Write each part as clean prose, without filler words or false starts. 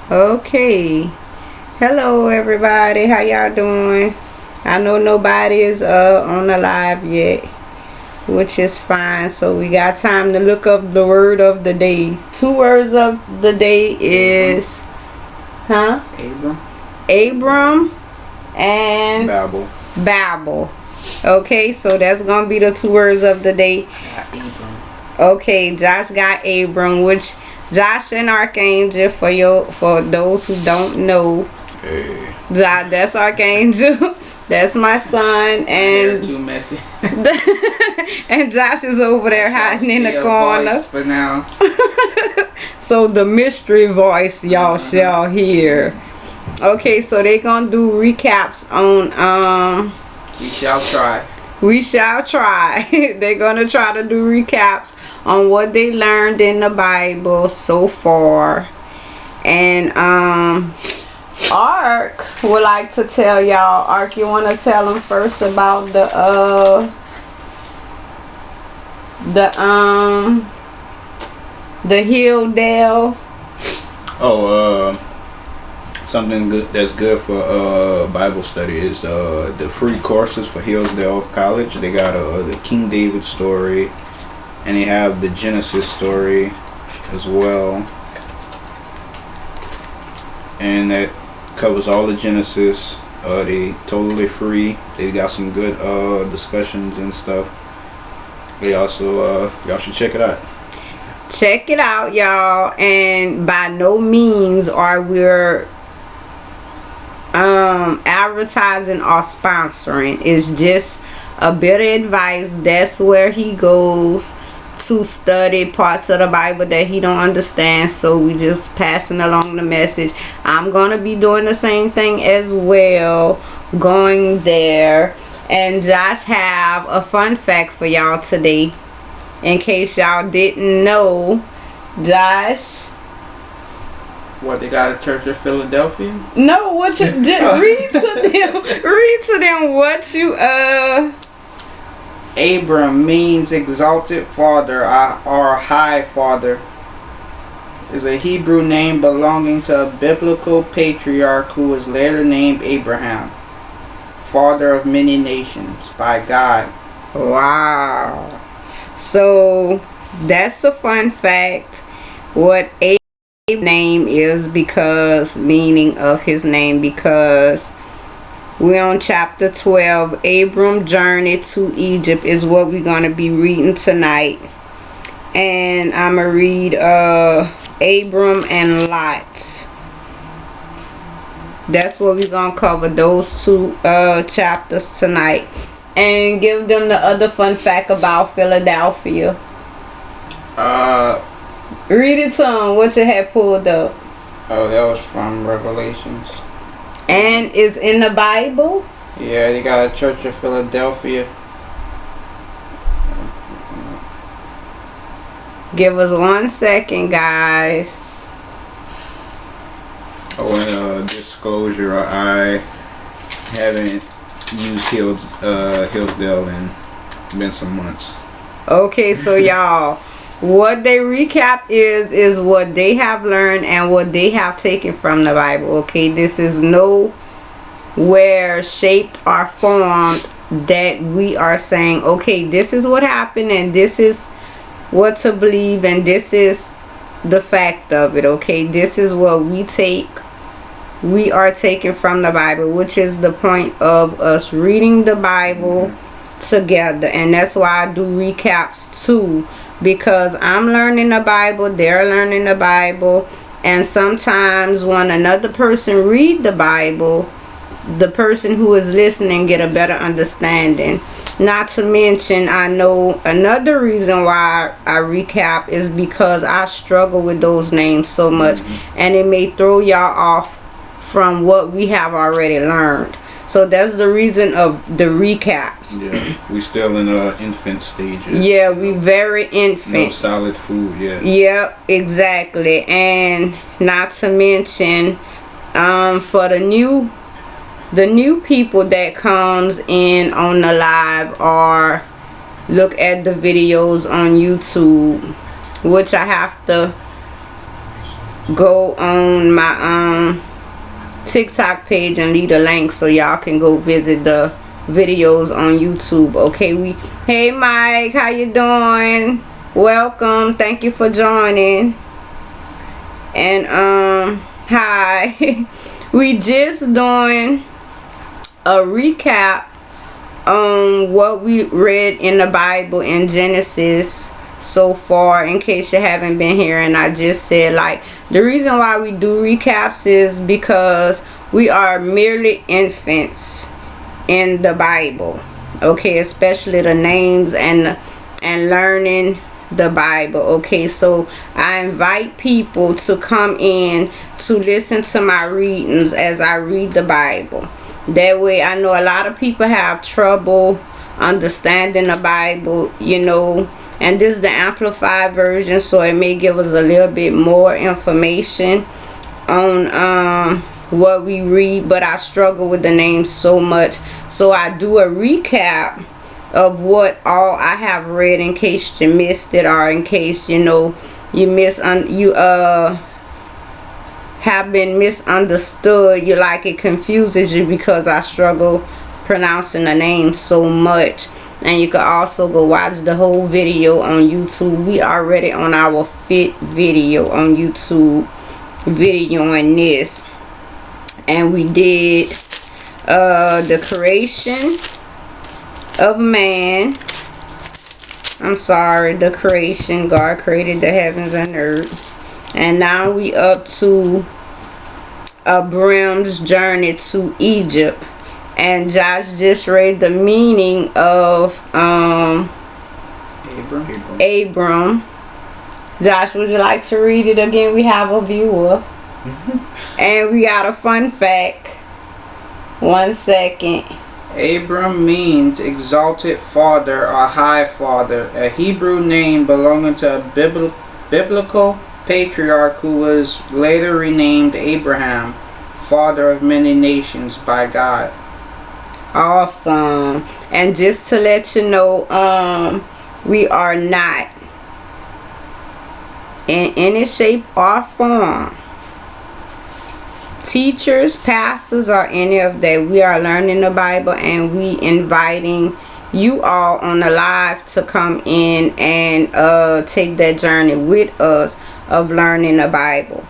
Okay. Hello everybody. How y'all doing? I know nobody is on the live yet, which is fine. So we got time to look up the word of the day. Two words of the day is Abram. Abram and Babel. Babel. Okay, so that's gonna be the two words of the day. Abram. Okay, Josh got Abram, which Josh and Archangel for those who don't know. Hey. That's Archangel. That's my son, They're and too messy. and Josh is over there hiding in the corner. For now. So the mystery voice y'all shall hear. Okay, so they gonna do recaps on We shall try. We shall try. They're gonna try to do recaps on what they learned in the Bible so far. And Ark would like to tell y'all. Ark, you wanna tell them first about the Hilldale? Something good that's good for Bible study is the free courses for Hillsdale College. They got the King David story, and they have the Genesis story as well, and that covers all the Genesis. They totally free. They got some good discussions and stuff. They also y'all should check it out. Check it out, y'all. And by no means are we're advertising or sponsoring. It's just a bit of advice. That's where he goes to study parts of the Bible that he don't understand, so we just passing along the message. I'm gonna be doing the same thing as well, going there. And Josh have a fun fact for y'all today, in case y'all didn't know. Josh, What, they got a church in Philadelphia? no, what you did? Read to them. Read to them what you Abram means exalted father or high father. Is a Hebrew name belonging to a biblical patriarch who was later named Abraham, father of many nations by God. Wow. So that's a fun fact. What Abraham's name is, because meaning of his name, because we're on chapter 12. Abram journey to Egypt is what we're gonna be reading tonight. And I'ma read Abram and Lot. That's what we're gonna cover, those two chapters tonight. And give them the other fun fact about Philadelphia. Read it to them, what you had pulled up. Oh, that was from Revelations. And is in the Bible. Yeah, they got a church in Philadelphia. Give us 1 second, guys. Oh, and disclosure, I haven't used Hillsdale in been some months. Okay, so y'all, what they recap is what they have learned and what they have taken from the Bible. Okay, this is nowhere shaped or formed that we are saying, okay, this is what happened and this is what to believe and this is the fact of it. Okay, this is what we are taking from the Bible, which is the point of us reading the Bible together. And that's why I do recaps too, because I'm learning the Bible, they're learning the Bible, and sometimes when another person read the Bible, the person who is listening get a better understanding. Not to mention, I know another reason why I recap is because I struggle with those names so much, and it may throw y'all off from what we have already learned. So that's the reason of the recaps. Yeah, we still in infant stages. Yeah, we very infant. No solid food yet. Yep, exactly. And not to mention, for the new people that comes in on the live or look at the videos on YouTube, which I have to go on my TikTok page and leave a link so y'all can go visit the videos on YouTube. Okay, hey Mike, how you doing? Welcome, thank you for joining. And hi. We just doing a recap on what we read in the Bible in Genesis so far, in case you haven't been here. And I just said, like, the reason why we do recaps is because we are merely infants in the Bible, okay, especially the names and learning the Bible. Okay, so I invite people to come in to listen to my readings as I read the Bible. That way, I know a lot of people have trouble understanding the Bible, you know, and this is the amplified version, so it may give us a little bit more information on what we read, but I struggle with the names so much, so I do a recap of what all I have read in case you missed it, or in case, you know, you have been misunderstood. You like it confuses you because I struggle pronouncing the name so much. And you can also go watch the whole video on YouTube. We already on our 5th video on YouTube videoing this, and we did the creation of man. The creation. God created the heavens and earth. And now we up to Abram's journey to Egypt. And Josh just read the meaning of Abram. Josh, would you like to read it again? We have a viewer. And we got a fun fact. 1 second. Abram means exalted father or high father, a Hebrew name belonging to a biblical patriarch who was later renamed Abraham, father of many nations by God. Awesome. And just to let you know, we are not in any shape or form teachers, pastors, or any of that. We are learning the Bible, and we inviting you all on the live to come in and take that journey with us of learning the Bible,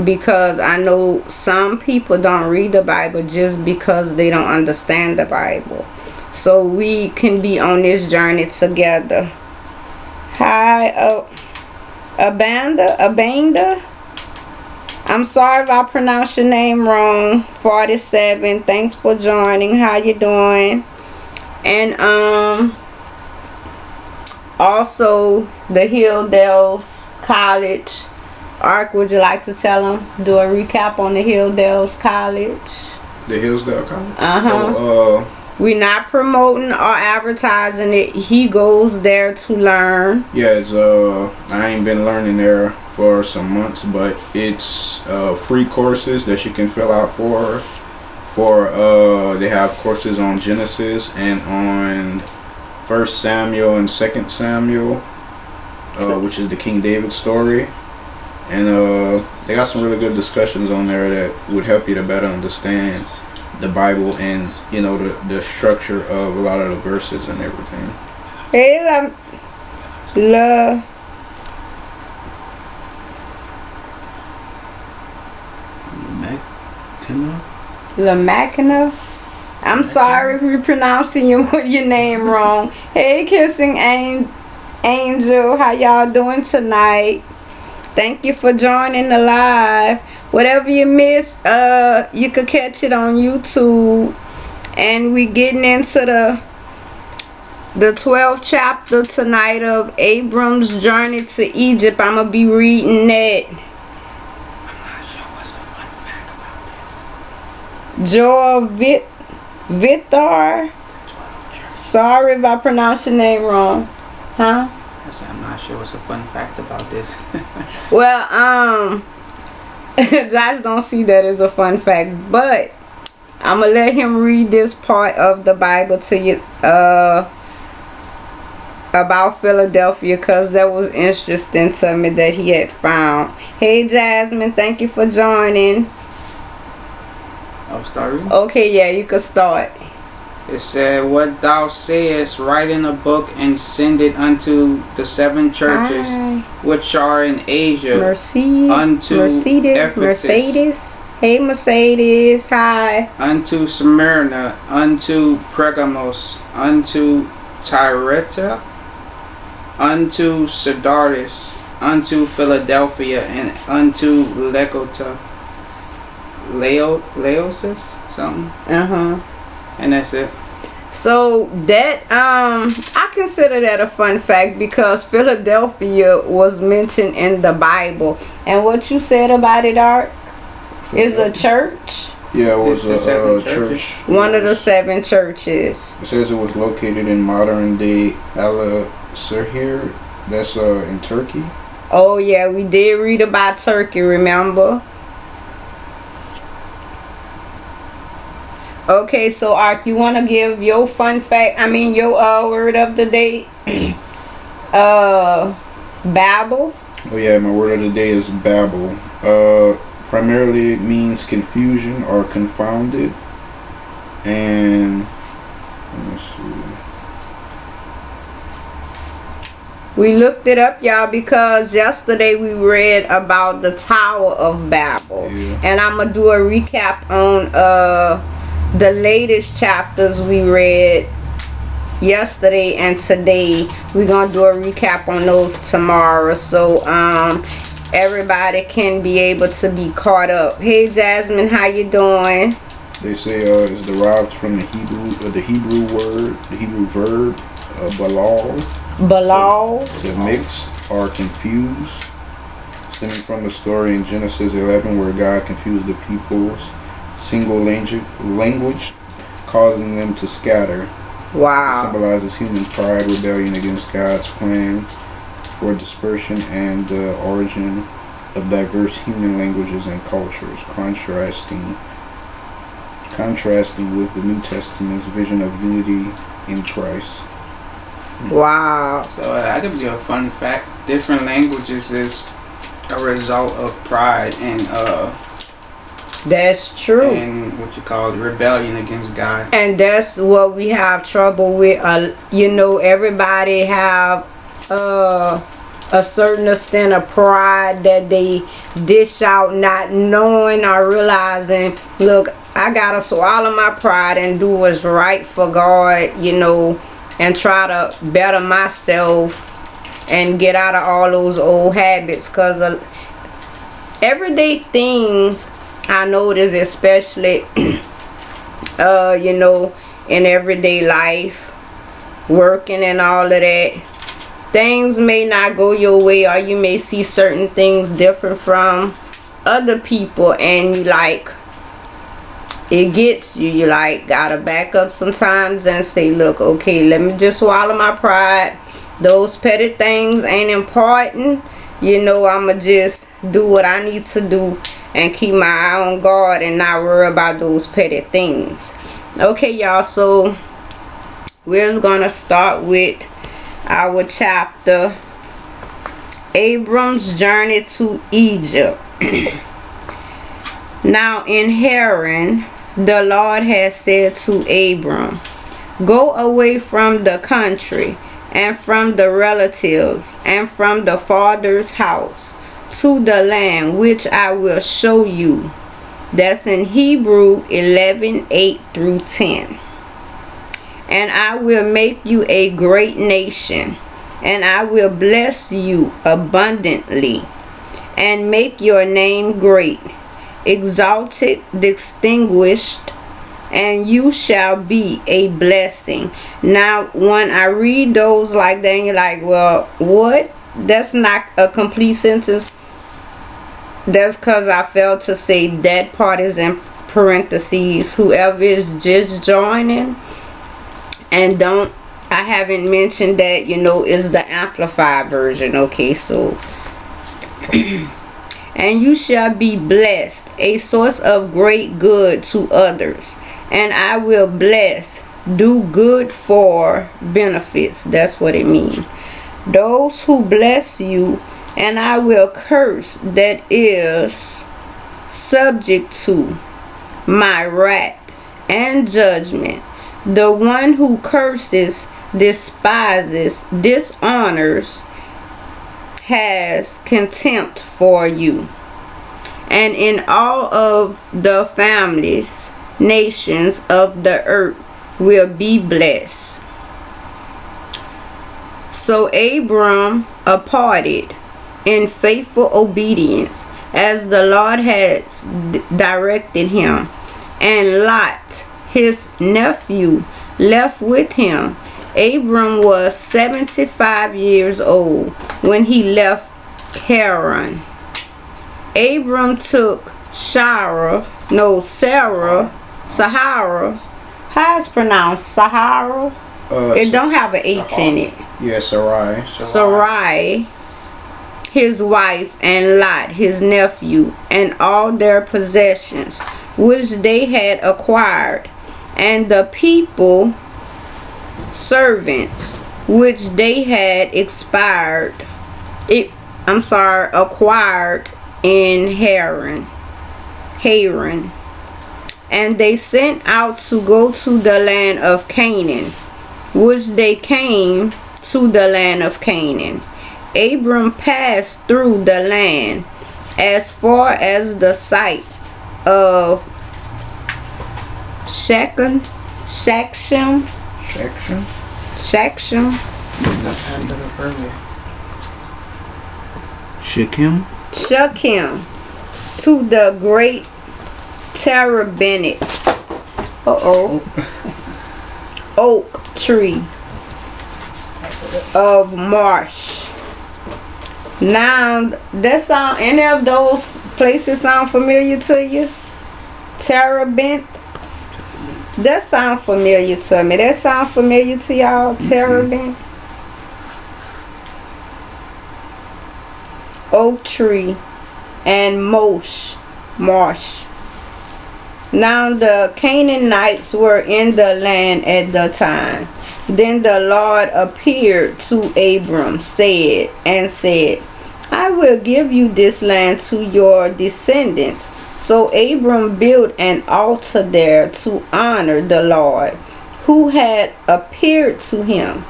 because I know some people don't read the Bible just because they don't understand the Bible. So we can be on this journey together. Hi, Abanda. I'm sorry if I pronounced your name wrong. 47. Thanks for joining. How you doing? And also the Hilldales College. Ark, would you like to tell them? Do a recap on the Hilldales College. The Hillsdale College? Uh-huh. We're not promoting or advertising it. He goes there to learn. Yeah, it's I ain't been learning there for some months, but it's free courses that you can fill out for they have courses on Genesis and on 1 Samuel and 2 Samuel, which is the King David story. And they got some really good discussions on there that would help you to better understand the Bible and, you know, the structure of a lot of the verses and everything. Hey, Lamacana. I'm sorry if we're pronouncing your name wrong. Hey, Kissing Angel, how y'all doing tonight? Thank you for joining the live. Whatever you missed, you could catch it on YouTube. And we getting into the 12th chapter tonight of Abram's journey to Egypt. I'm gonna be reading that. I'm not sure what's a fun fact about this. Joel Vitar. Sorry if I pronounced your name wrong. Huh? I said I'm not sure what's a fun fact about this. Well, Josh don't see that as a fun fact, but I'm gonna let him read this part of the Bible to you. about Philadelphia because that was interesting to me that he had found. Hey Jasmine, thank you for joining. I'll start reading. Okay, yeah, you can start. It said, "What thou sayest, write in a book and send it unto the 7 churches Hi. which are in Asia, Mercedes. unto Ephesus, Mercedes. Hey Mercedes, hi. unto Smyrna, unto Pergamos, unto Tyretta, unto Sardis, unto Philadelphia, and unto Laodicea, something." And that's it. So that I consider that a fun fact because Philadelphia was mentioned in the Bible. And what you said about it, Art, is a church. Yeah, it was It's the a 7 church. One of the 7 churches. It says it was located in modern day Alasehir. That's in Turkey. Oh yeah, we did read about Turkey, remember? Okay, so Art, you want to give your fun fact, your word of the day? Babel. Oh yeah, my word of the day is Babel. Primarily it means confusion or confounded. And let me see. We looked it up, y'all, because yesterday we read about the Tower of Babel. Yeah. And I'm going to do a recap on the latest chapters we read yesterday and today. We're going to do a recap on those tomorrow. So everybody can be able to be caught up. Hey Jasmine, how you doing? They say it's derived from the Hebrew verb balal. Balal. To mix or confuse, stemming from the story in Genesis 11 where God confused the people's single language, causing them to scatter. Wow. It symbolizes human pride, rebellion against God's plan for dispersion, and the origin of diverse human languages and cultures, contrasting with the New Testament's vision of unity in Christ. Wow. So I could give you a fun fact. Different languages is a result of pride and That's true. and what you call rebellion against God. And that's what we have trouble with. Everybody have a certain extent of pride that they dish out, not knowing or realizing, look, I gotta swallow my pride and do what's right for God, and try to better myself and get out of all those old habits. Because everyday things, I notice, especially in everyday life, working and all of that, things may not go your way, or you may see certain things different from other people, and it gets you. You gotta back up sometimes and say, look, okay, let me just swallow my pride. Those petty things ain't important. I'ma just do what I need to do and keep my eye on God and not worry about those petty things. Okay, y'all, so we're just gonna start with our chapter, Abram's journey to Egypt. Now in Haran, the Lord had said to Abram, go away from the country and from the relatives and from the father's house to the land which I will show you. That's in Hebrew 11:8-10. And I will make you a great nation, and I will bless you abundantly, and make your name great, exalted, distinguished, and you shall be a blessing. Now, when I read those like that, and you're like, well, what? That's not a complete sentence. That's because I failed to say that part is in parentheses. Whoever is just joining and I haven't mentioned that, is the amplified version. Okay, so and you shall be blessed, a source of great good to others, and I will bless do good for benefits. That's what it means. Those who bless you, and I will curse, that is subject to my wrath and judgment. The one who curses, despises, dishonors, has contempt for you. And in all of the families, nations of the earth will be blessed. So Abram departed in faithful obedience as the Lord has directed him, and Lot, his nephew, left with him. Abram was 75 years old when he left Haran. Abram took Sahara. How is pronounced Sahara? It don't have an H in it. Yeah, Sarai, his wife, and Lot, his nephew, and all their possessions, which they had acquired, and the people, servants, which they had acquired in Haran. And they sent out to go to the land of Canaan, which they came to the land of Canaan. Abram passed through the land as far as the site of Shechem. To the great terebinth oak tree of Marsh. Now, any of those places sound familiar to you? Terebinth? That sound familiar to me. That sound familiar to y'all? Terebinth? Oak tree and marsh. Now the Canaanites were in the land at the time. Then the Lord appeared to Abram, said, I will give you this land to your descendants. So Abram built an altar there to honor the Lord, who had appeared to him.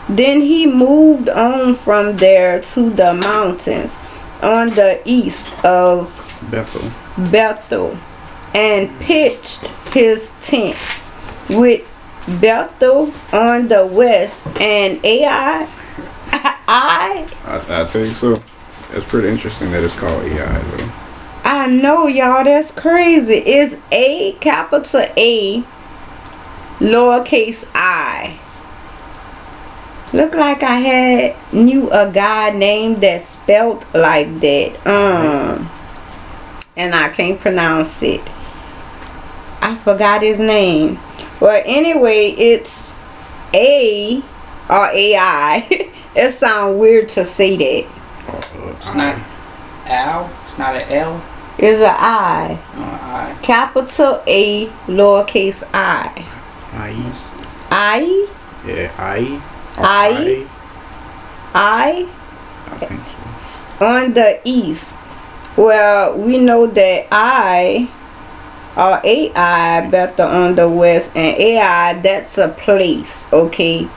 Then he moved on from there to the mountains on the east of Bethel, and pitched his tent with Bethel on the west and Ai. I think so. It's pretty interesting that it's called Ai though. I know, y'all, that's crazy. It's A, capital A, lowercase I. Look like I knew a guy named that spelt like that. And I can't pronounce it. I forgot his name. Well, anyway, it's A or AI. It sounds weird to say that. It's not Al. It's not an L. It's an I. I. Capital A, lowercase I. I? Yeah, I think so. On the east. Well, we know that I or AI better on the west, and AI, that's a place, okay,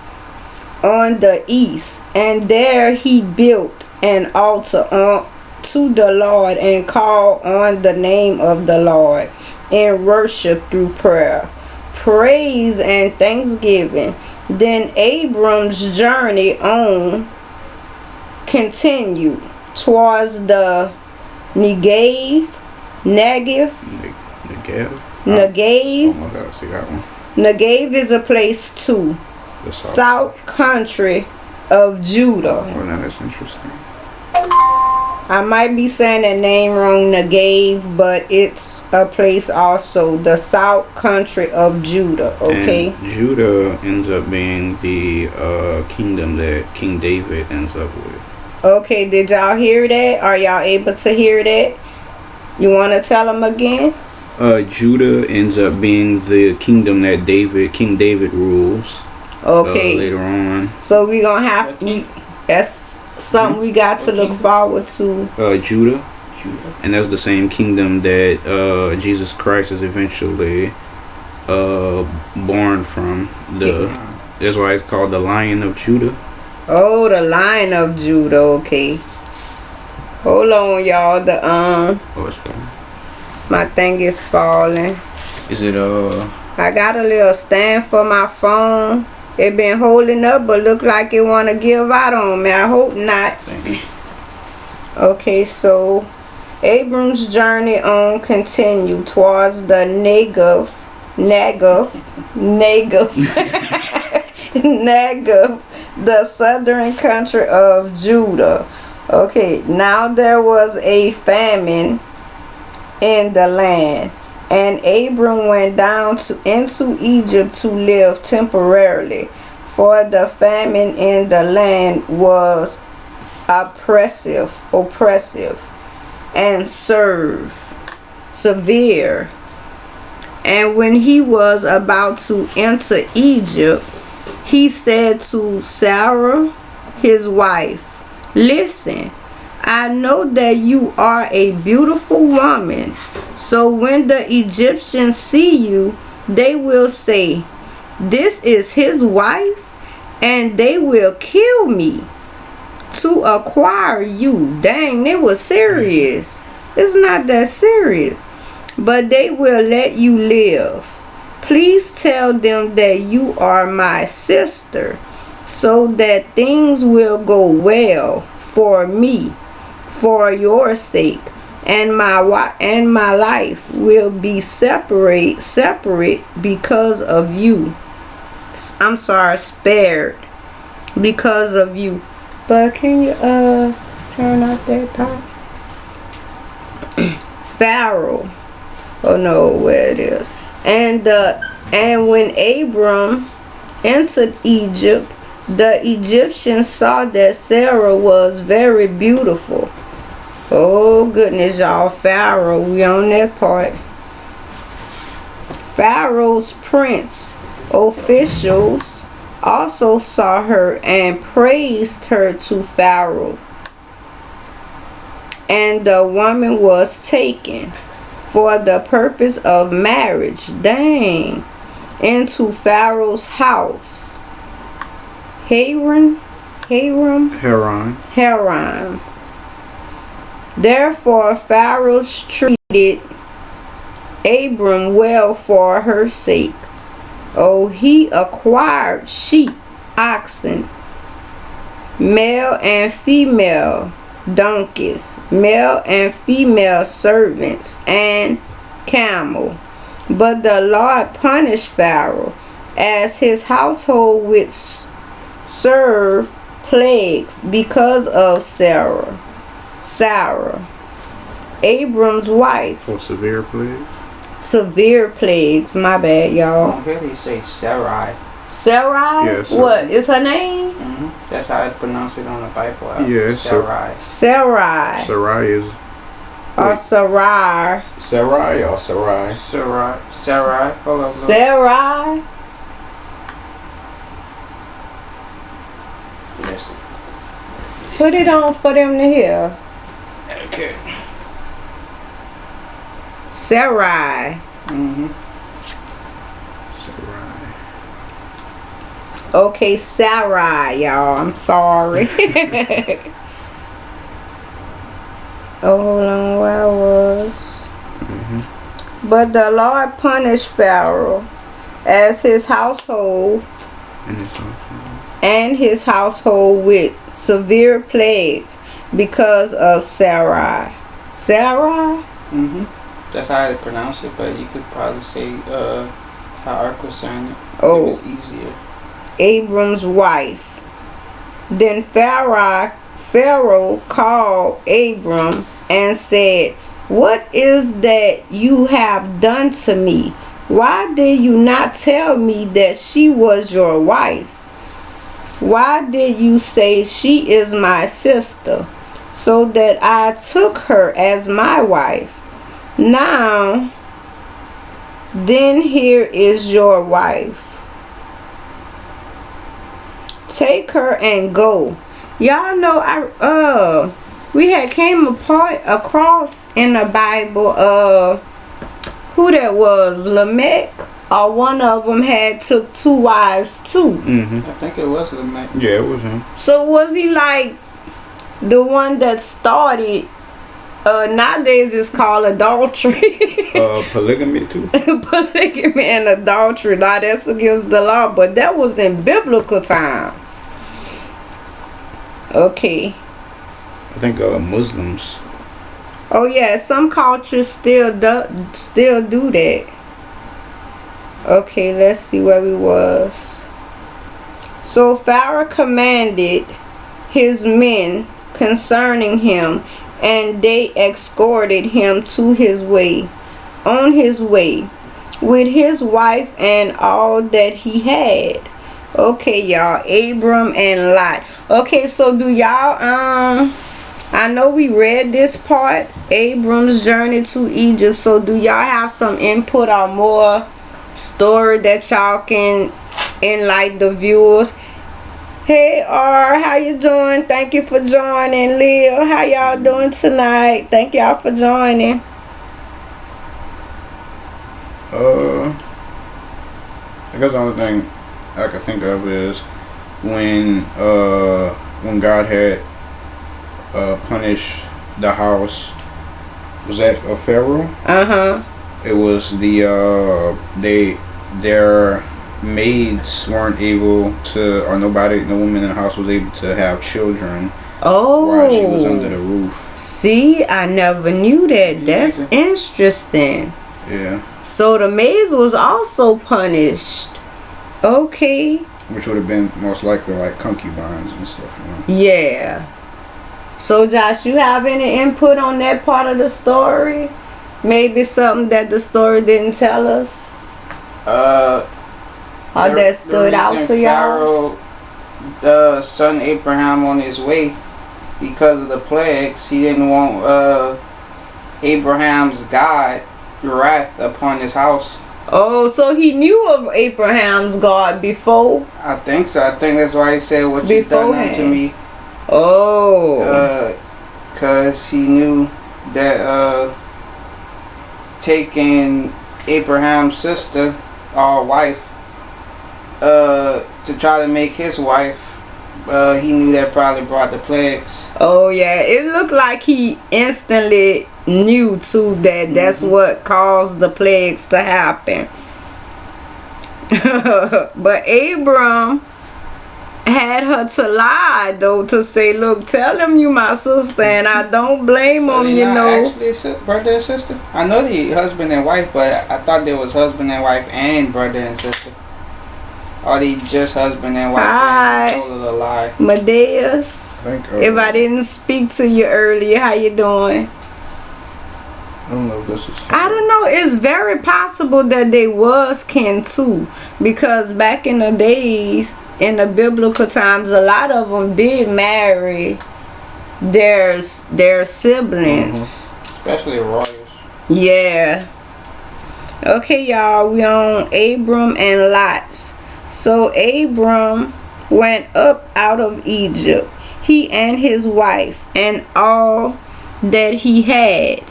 on the east. And there he built an altar to the Lord and called on the name of the Lord and worship through prayer, praise, and thanksgiving. Then Abram's journey on continued towards the Negev. Negev. Negev. Oh my God, see that one. Negev is a place too. The South country of Judah. Oh, now that's interesting. I might be saying that name wrong, Negev, but it's a place also, the south country of Judah, okay? And Judah ends up being the kingdom that King David ends up with. Okay, did y'all hear that? Are y'all able to hear that? You want to tell them again? Judah ends up being the kingdom that King David rules. Okay. Later on. So we gonna have that's something we got to look forward to. Judah. And that's the same kingdom that Jesus Christ is eventually born from. That's why it's called the Lion of Judah. Oh, the Lion of Judah. Okay. Hold on, y'all. The it's fine. my thing is falling. Is it I got a little stand for my phone. It been holding up, but look like it wanna give out on me. I hope not. Okay, so Abram's journey on continued towards the Negev, the southern country of Judah. Okay, now there was a famine in the land, and Abram went down into Egypt to live temporarily, for the famine in the land was oppressive and severe. And when he was about to enter Egypt, he said to Sarah, his wife, "Listen, I know that you are a beautiful woman. So when the Egyptians see you, they will say, 'This is his wife,' and they will kill me to acquire you." Dang, it was serious. It's not that serious. "But they will let you live. Please tell them that you are my sister, so that things will go well for me, for your sake, and my life will be separate because of you. I'm sorry, spared because of you." But can you turn off that part? Pharaoh. Oh no, where it is. And when Abram entered Egypt, the Egyptians saw that Sarah was very beautiful. Oh goodness, y'all. Pharaoh, we on that part. Pharaoh's prince officials also saw her and praised her to Pharaoh. And the woman was taken for the purpose of marriage, dang, into Pharaoh's house. Haran. Therefore Pharaoh treated Abram well for her sake. Oh, he acquired sheep, oxen, male and female donkeys, male and female servants, and camel. But the Lord punished Pharaoh as his household which served plagues because of Sarah, Abram's wife. For severe plagues? Severe plagues, my bad, y'all. I really say Sarai. Sarai? Yes. What is her name? That's how it's pronounced it on the Bible. Yes. Sarai. Sarai. Sarai is. Or Sarai. Sarai or Sarai? Sarai. Hold on. Sarai. Yes. Put it on for them to hear. Okay. Sarai. Sarai. Okay, Sarai, y'all. I'm sorry. Oh, hold on, where I was. But the Lord punished Pharaoh as his household and his household with severe plagues because of Sarai. Sarai? That's how I pronounce it, but you could probably say how Ark was saying it. Oh. It was easier. Abram's wife. Then Pharaoh called Abram and said, "What is that you have done to me? Why did you not tell me that she was your wife? Why did you say she is my sister, so that I took her as my wife? Now Then here is your wife. Take her and go. Y'all know we had came across in the Bible who that was, Lamech, or one of them had took 2 wives too. I think it was Lamech. Yeah, it was him. So was he like the one that started? Nowadays it's called adultery. Polygamy too. Polygamy and adultery. Now that's against the law, but that was in biblical times. Okay. I think Muslims. Oh yeah, some cultures still do that. Okay, let's see where we was. So Pharaoh commanded his men concerning him, and they escorted him to his way, on his way, with his wife and all that he had. Okay, y'all, Abram and Lot. Okay, so do y'all I know we read this part, Abram's journey to Egypt. So do y'all have some input or more story that y'all can enlighten the viewers? Hey R, how you doing? Thank you for joining. Lil, how y'all doing tonight? Thank y'all for joining. I guess the only thing I can think of is when God had punished the house. Was that a Pharaoh? It was their maids weren't able to, or no woman in the house was able to have children while she was under the roof. See, I never knew that. That's interesting. Yeah. So the maids was also punished. Okay. Which would have been most likely like concubines and stuff, you know? Yeah. So Josh, you have any input on that part of the story? Maybe something that the story didn't tell us? Or that stood out to y'all? Pharaoh sent Abraham on his way because of the plagues. He didn't want Abraham's God wrath upon his house. Oh, so he knew of Abraham's God before? I think so. I think that's why he said, "What you done unto me." Oh. Cause he knew that taking Abraham's sister or wife to try to make his wife, he knew that probably brought the plagues. Oh yeah, it looked like he instantly knew too that that's what caused the plagues to happen. But Abram had her to lie though, to say, look, tell him you my sister, and I don't blame him, you know. Actually, brother and sister. I know the husband and wife, but I thought there was husband and wife and brother and sister. Or they just husband and wife? Hi, and told her to lie. Medeus. If I didn't speak to you earlier, how you doing? I don't know if this is. I don't know. It's very possible that they was kin too, because back in the days, in the biblical times, a lot of them did marry their siblings, especially royals. Yeah. Okay, y'all. We on Abram and Lot. So Abram went up out of Egypt, he and his wife, and all that he had,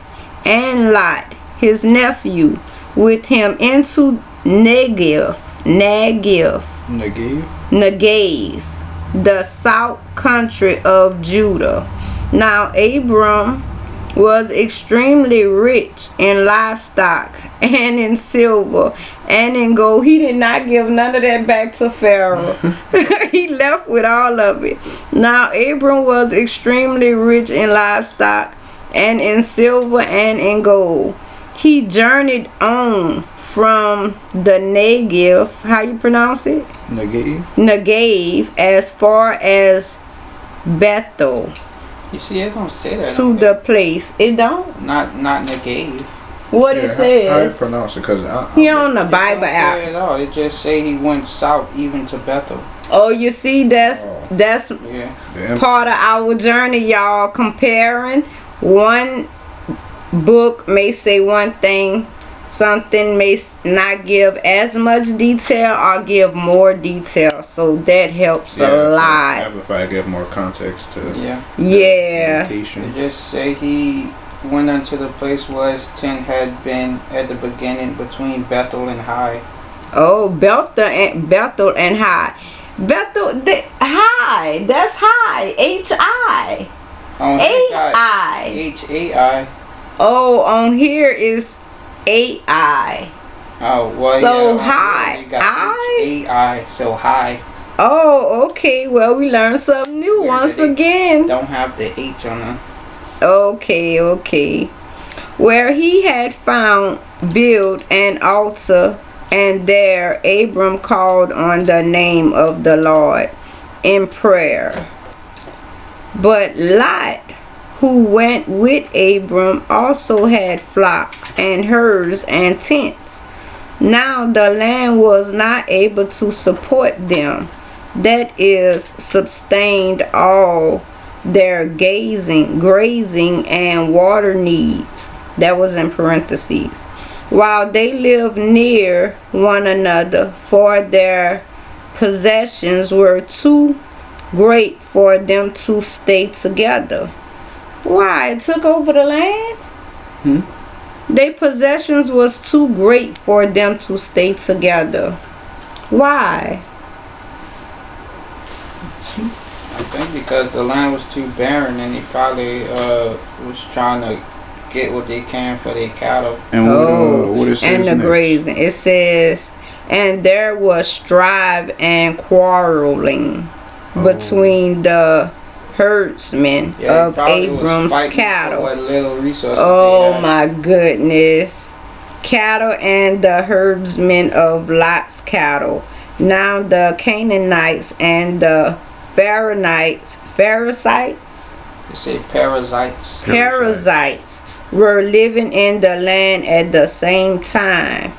and Lot, his nephew, with him into Negev, the south country of Judah. Now Abram was extremely rich in livestock and in silver and in gold. He did not give none of that back to Pharaoh. He left with all of it. Now Abram was extremely rich in livestock and in silver and in gold. He journeyed on from the Negev, how you pronounce it? Negev, as far as Bethel. You see, it don't say that. To the place. It don't? Not Negev. What it says? How you pronounce it? Cause he on the Bible app. It all. It just say he went south even to Bethel. Oh, you see, that's part of our journey, y'all. Comparing one book may say one thing, something may not give as much detail or give more detail, so that helps a lot. If I give more context to yeah. It just say he went unto the place where his tent had been at the beginning between Bethel and Hai. Oh, Bethel and High. High. That's High. H-I. A-I. H-A-I. Oh, on here is A-I. Oh, well, so yeah. High. H-A-I. So High. Oh, okay. Well, we learned something new once again. Don't have the H on them. Okay. Where he had found built an altar, and there Abram called on the name of the Lord in prayer. But Lot, who went with Abram, also had flock and herds and tents. Now the land was not able to support them, that is, sustained all their grazing and water needs. That was in parentheses. While they lived near one another, for their possessions were too great for them to stay together. Why? It took over the land? Their possessions was too great for them to stay together. Why? I think because the land was too barren, and he probably was trying to get what they can for their cattle. And what it says and the next? grazing. It says, and there was strife and quarreling between the herdsmen of Abram's cattle. What little resources Oh my goodness. Cattle and the herdsmen of Lot's cattle. Now the Canaanites and the Perizzites. They say parasites. Perizzites were living in the land at the same time,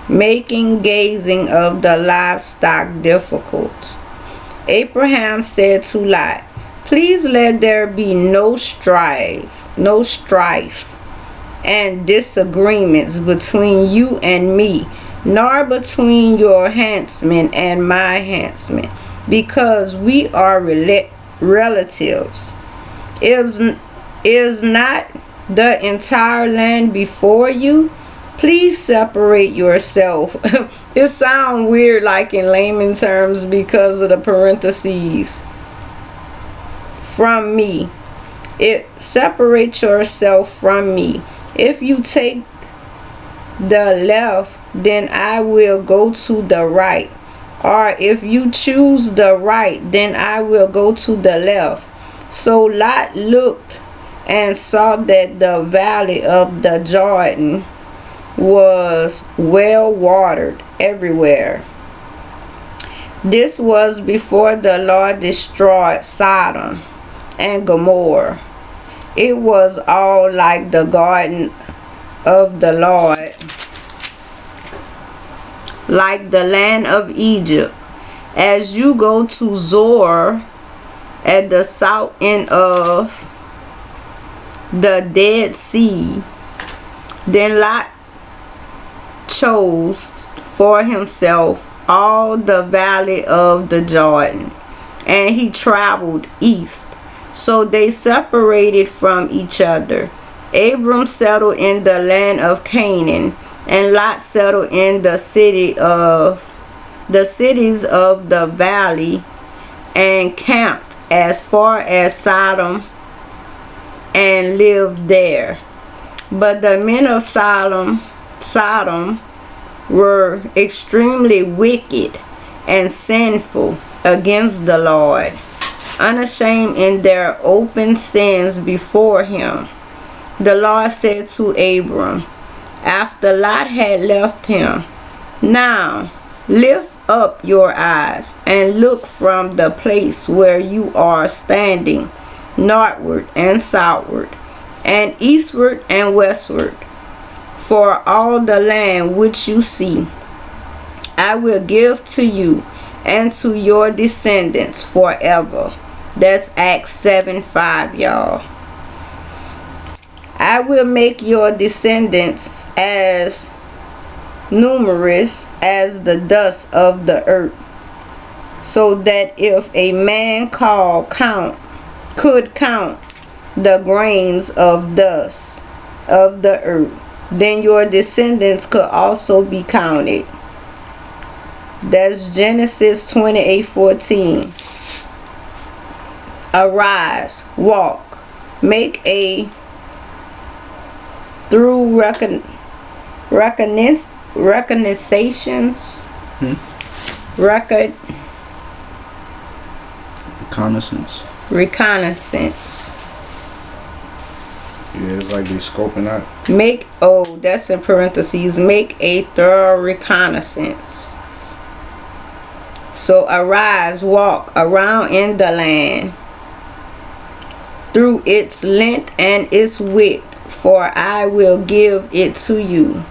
making grazing of the livestock difficult. Abraham said to Lot, please let there be no strife and disagreements between you and me, nor between your huntsmen and my huntsmen, because we are relatives. Is not the entire land before you? Please separate yourself. It sounds weird, like in layman terms, because of the parentheses. From me. Separate yourself from me. If you take the left, then I will go to the right. Or if you choose the right, then I will go to the left. So Lot looked and saw that the valley of the Jordan was well watered everywhere. This was before the Lord destroyed Sodom and Gomorrah. It was all like the garden of the Lord, like the land of Egypt. As you go to Zoar at the south end of the Dead Sea, then Lot chose for himself all the valley of the Jordan, and he traveled east. So they separated from each other. Abram settled in the land of Canaan, and Lot settled in the cities of the valley, and camped as far as Sodom and lived there. But the men of Sodom were extremely wicked and sinful against the Lord, unashamed in their open sins before him. The Lord said to Abram, after Lot had left him, now lift up your eyes and look from the place where you are standing, northward and southward, and eastward and westward. For all the land which you see, I will give to you and to your descendants forever. That's Acts 7:5, y'all. I will make your descendants as numerous as the dust of the earth, so that if a man could count the grains of dust of the earth, then your descendants could also be counted. That's Genesis 28:14. Arise, walk, make a through reconnaissance, reconnaissance. Yeah, it's like they scoping out. Make, oh, that's in parentheses, make a thorough reconnaissance. So arise, walk around in the land through its length and its width, for I will give it to you.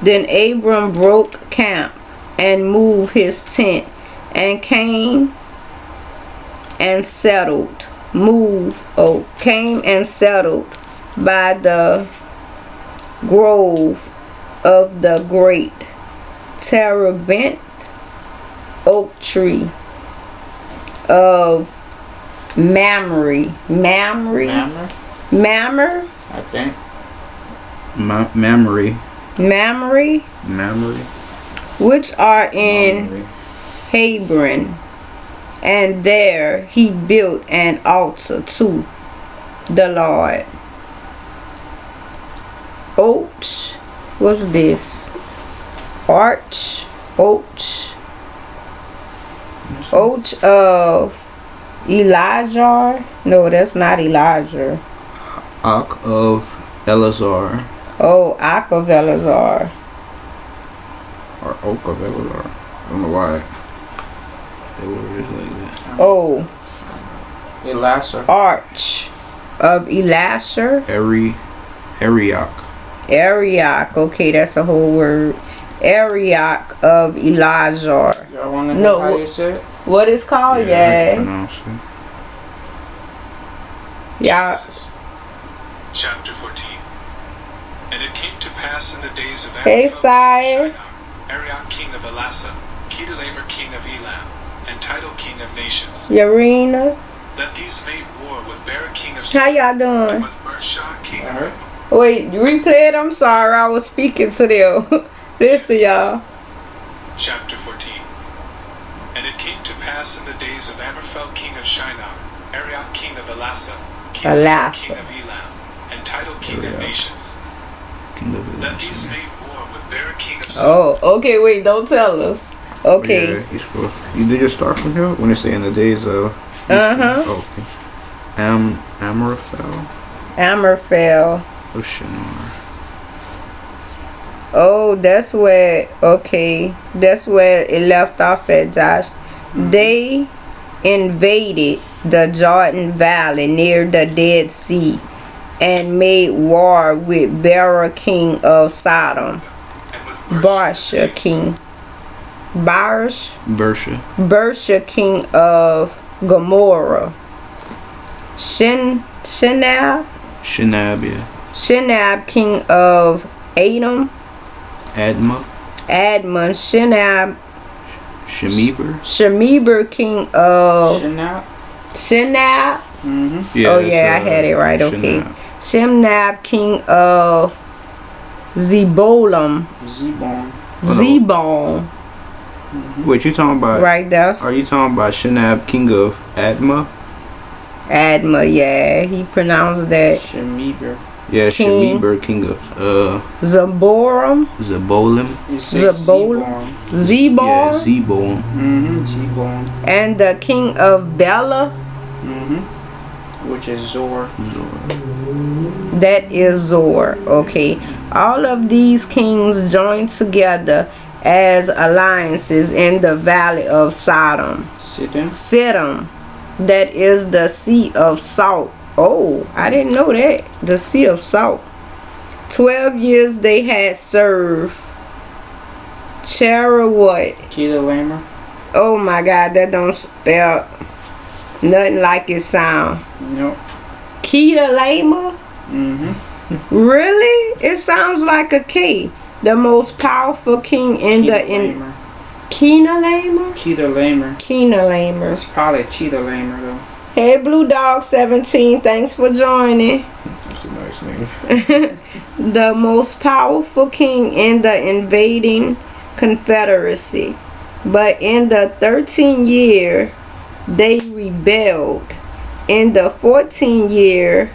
Then Abram broke camp and moved his tent and came and settled. Came and settled by the grove of the great terebinth oak tree of Mamre, I think. Mamre. which are in Hebron, and there he built an altar to the Lord. Oach, what's this? Oach of Elijah. No, that's not Elijah. Ark of Eleazar. Oh, Ark of Eleazar. Or Oak of Eleazar. I don't know why they were just like that. Oh, Elasser. Arch of Elasher. Arioch. Okay, that's a whole word. Arioch of Elijah. Y'all want to know No, how you say it? What it's called? I can Yeah. pronounce it. Yeah. Genesis, chapter 14. And it came to pass in the days of Hey, Sire. Arioch king of Elasa, Kedalamer king of Elam, and Tidal king of nations. Yarina. That these made war with Barak king of How y'all and doing? with Bershah king of Alright. Wait, replay it. I'm sorry. I was speaking to them. Listen, y'all. Chapter 14. And it came to pass in the days of Amraphel king of Shinar, Arioch king of Elasa, Kedalamer king of Elam, and Tidal king of nations. That these made war with Barak king of Oh, okay. Wait, don't tell us. Okay. Yeah, you're supposed. You did just start from here when it's saying the days of. Okay. Amraphel of Shinar. Oh, that's where. Okay, that's where it left off at, Josh. They invaded the Jordan Valley near the Dead Sea and made war with Bera king of Sodom, and with Barsha king, Bersha. Bersha king of Gomorrah, Shinab king of Edom, Admon, Shemeber king of Shinab. Yeah, Oh yeah, I had it right. Okay, Shimnab king of Zebolam. Zebon. Wait, you talking about? Right there. Are you talking about Shinab, king of Admah? Adma, yeah, he pronounced that. Shemeber. Yeah, King. Shemeber, king of Zeboram. Zebolim. Zebon. Yeah, Zebon. Zebon. And the king of Bela. Which is Zor. That is Zor. Okay. All of these kings joined together as alliances in the valley of Sodom. Siddim. That is the sea of salt. Oh, I didn't know that. The sea of salt. 12 years they had served. Chera what? Kedalamer. Oh my God, that don't spell. Nothing like it sound. Nope. Kedorlaomer? Mm-hmm. Really? It sounds like a K. The most powerful king in the Kedorlaomer? Kedorlaomer. Kedorlaomer. It's probably Cheetah-lamer though. Hey, Blue Dog 17, thanks for joining. That's a nice name. The most powerful king in the invading Confederacy. But in the 13th year, they rebelled. In the 14th year,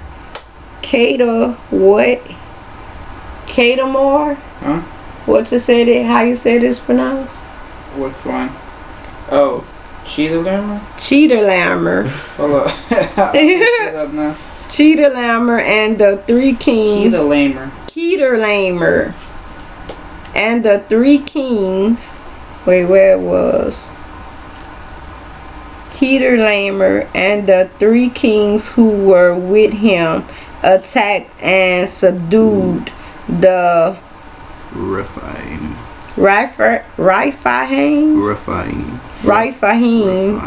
Kedorlaomer? Huh? What you said it? How you said it's pronounced? Which one? Oh, Cheetah-lamer? Kedorlaomer. Hold up. Hold up now. Kedorlaomer and the three kings. Kedorlaomer. Kedorlaomer and the three kings. Wait, where it was? Kedorlaomer and the three kings who were with him attacked and subdued the Rephaim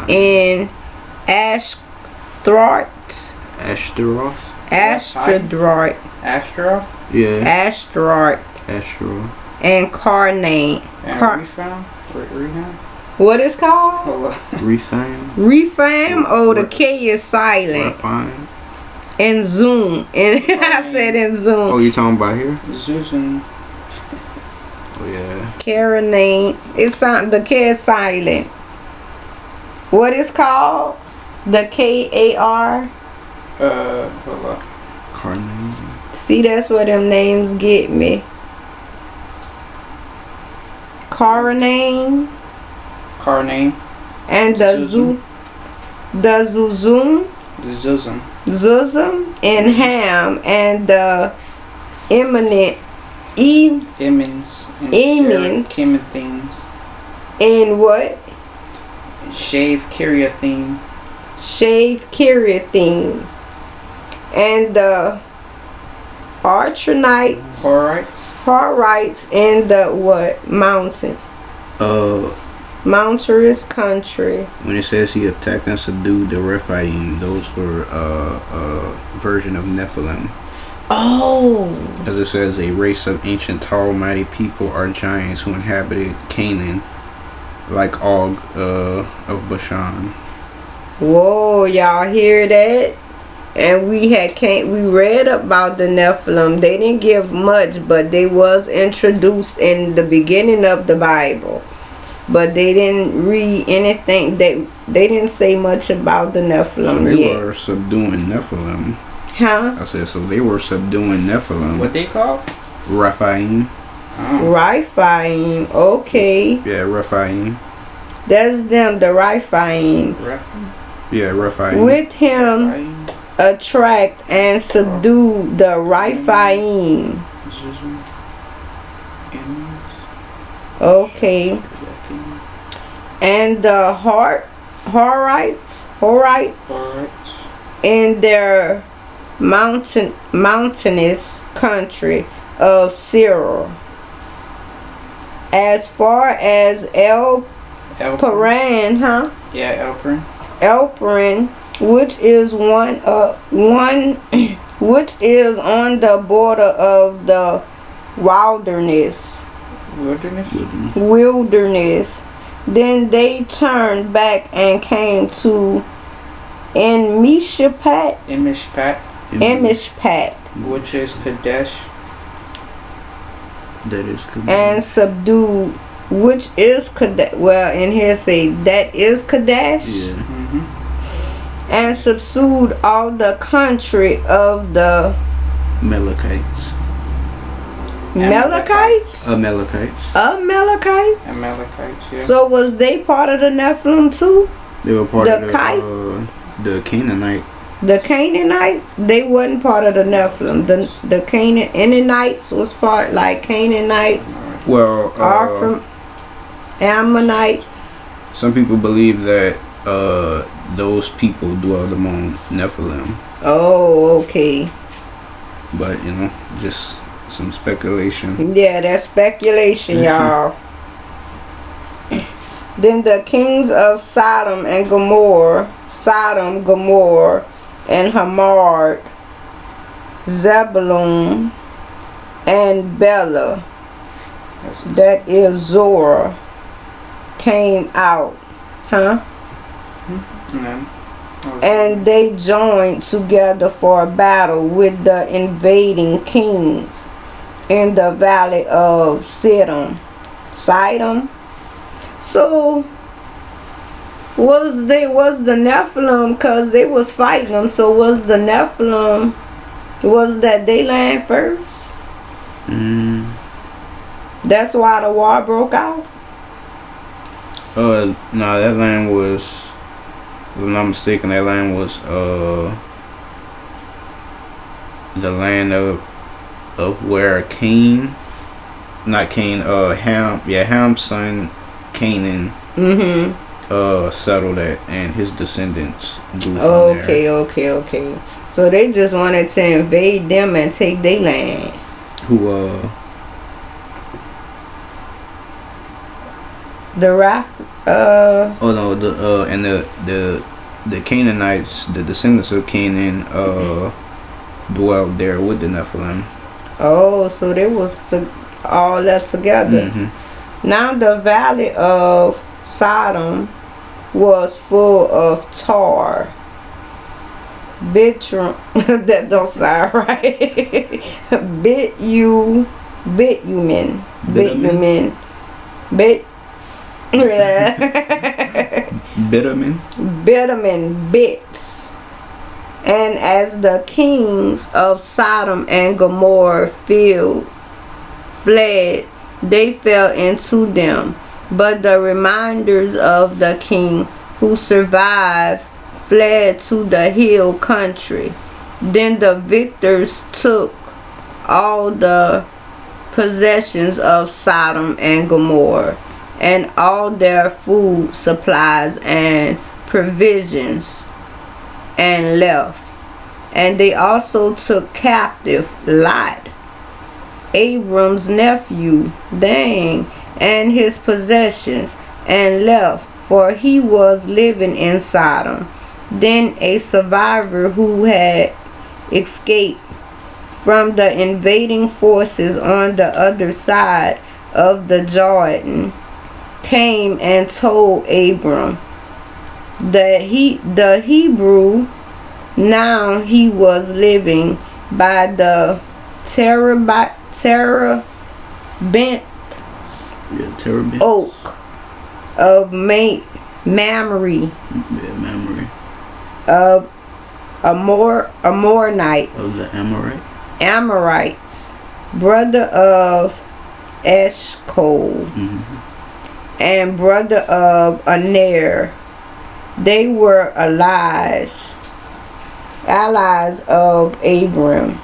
in Ashtaroth. Yeah. Ashtaroth and Karnaim. Rephaim? What is called? Hold up. Rephaim. Oh, the K is silent. And Zoom. And I said in Zoom. Oh, you talking about here? Zuzan. Oh yeah. Karnaim. It's the K is silent. What is called? The Kar. Hold up. Karnaim. See, that's where them names get me. Karnaim. And the Zuzum. Zuzum and Ham and the Emins and what? Shave Kiriathemes and the Archonites. Horites in the what? Mountain. Mountainous country. When it says he attacked and subdued the Rephaim, those were a version of Nephilim. Oh. As it says, a race of ancient, tall, mighty people are giants who inhabited Canaan, like Og of Bashan. Whoa, y'all hear that? And we read about the Nephilim. They didn't give much, but they was introduced in the beginning of the Bible. But they didn't read anything. They didn't say much about the Nephilim So they yet. were subduing Nephilim. Huh? I said, so they were subduing Nephilim. What they called? Rephaim. Rephaim. Okay. Yeah, Rephaim. That's them, the Rephaim. Yeah, Rephaim. With him attract and subdue the Rephaim. Okay. And the Horites in their mountainous country of Syria, as far as El Paran, huh? Yeah, El Paran, which is which is on the border of the wilderness. Then they turned back and came to Mishpat, which is Kadesh. That is Kadesh. And subdued, which is Kadesh. Well, in here say that is Kadesh. Yeah. Mm-hmm. And subdued all the country of the Amalekites. Amalekites. Amalekites, yeah. So was they part of the Nephilim too? They were part The of the Canaanite. The Canaanites, they wasn't part of the Nephilim. The Canaanites was part, like Canaanites Well, are from Ammonites. Some people believe that those people dwelled among Nephilim. Oh, okay. But just some speculation. Yeah, that's speculation, y'all. Then the kings of Sodom, Gomorrah, and Hamad, Zebulun, and Bela, that is Zorah, came out. And they joined together for a battle with the invading kings in the valley of Sidon. So was the Nephilim, because they was fighting them, so was the Nephilim, was that they land first? That's why the war broke out? No, that land was, if I'm not mistaken, that land was the land of where Ham's son Canaan settled at, and his descendants grew from there. Okay. So they just wanted to invade them and take their land. The Canaanites, the descendants of Canaan, dwelled there with the Nephilim. Oh, so they was all that together. Now the valley of Sodom was full of tar. Bitumen. That don't sound right. Bitumen bits. And as the kings of Sodom and Gomorrah fled, they fell into them. But the reminders of the king who survived fled to the hill country. Then the victors took all the possessions of Sodom and Gomorrah, and all their food supplies and provisions, and left. And they also took captive Lot, Abram's nephew, and his possessions, and left, for he was living in Sodom. Then a survivor who had escaped from the invading forces on the other side of the Jordan came and told Abram that the Hebrew, now he was living by the terebinth oak of Mamre, of Amorites, Of the Amorites, brother of Eshcol, and brother of Aner. They were allies of Abram.